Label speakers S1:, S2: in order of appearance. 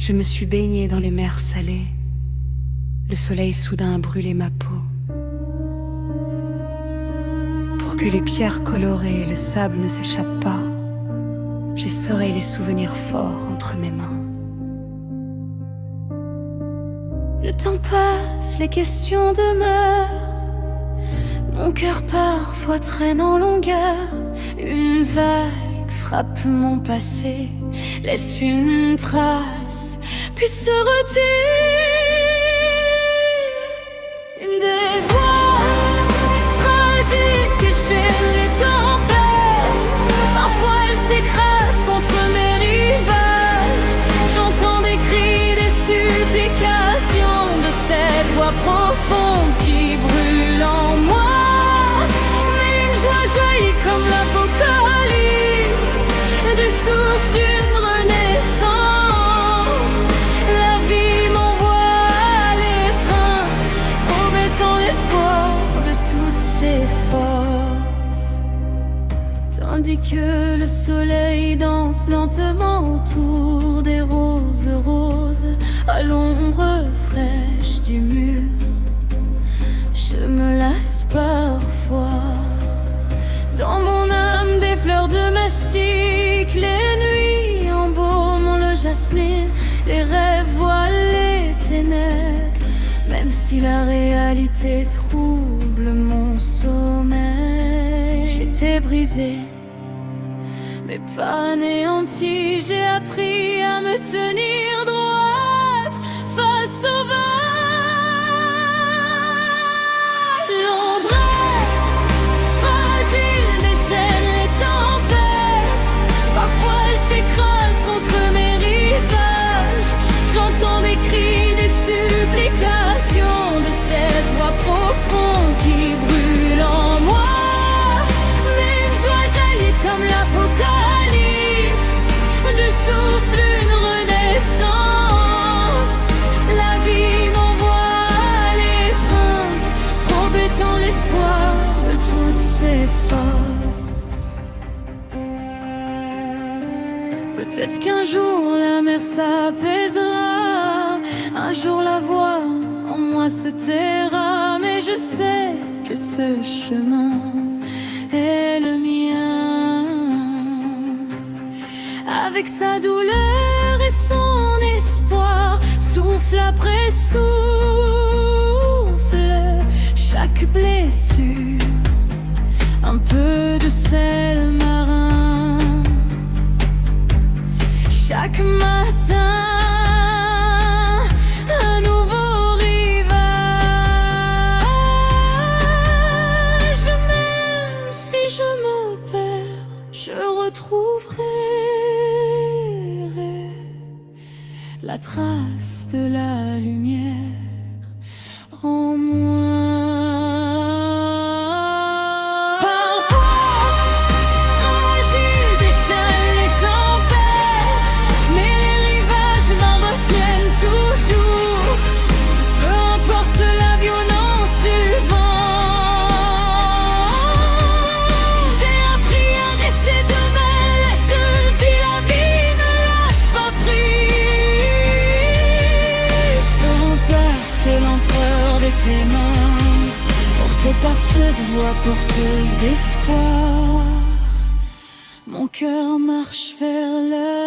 S1: Je me suis baignée dans les mers salées. Le soleil soudain a brûlé ma peau. Pour que les pierres colorées et le sable ne s'échappent pas, j'essoreille les souvenirs forts entre mes mains. Le temps passe, les questions demeurent. Mon cœur parfois traîne en longueur. Une vague frappe mon passé, laisse une trace, puis se retire. Des voix fragiles que chez les tempêtes. Parfois elles s'écrasent contre mes rivages. J'entends des cris, des supplications de cette voix profonde qui brûle en moi. Mais une joie jaillit comme l'apocalypse du souffle d'une renaissance. La vie m'envoie à l'étreinte, promettant l'espoir de toutes ses forces. Tandis que le soleil danse lentement autour des roses roses, à l'ombre fraîche du mur, je me lasse parfois. Dans mon âme des fleurs de mastic, les nuits embaument le jasmine, les rêves voilent les ténèbres, même si la réalité trouble mon sommeil. J'étais brisée, mais pas anéantie. J'ai appris à me tenir droite face au vent. L'ombre fragile déchaîne les tempêtes. Parfois elle s'écrase contre mes rivages. J'entends des cris, des supplications de cette voix profonde qui brûle en moi. Mais une joie jaillit comme l'apocalypse, du souffle une renaissance. La vie m'envoie à l'étreinte, promettant l'espoir de toutes ses forces. Peut-être qu'un jour la mer s'apaisera, un jour la voix en moi se taira, mais je sais que ce chemin est le mien. Avec sa douleur et son espoir, souffle après souffle, chaque blessure, un peu de sel marin. Chaque matin, un nouveau rivage. Même si je me perds, je retrouverai la trace de la lumière en moi. Tes mains, portées par cette voix porteuse d'espoir, mon cœur marche vers l'air.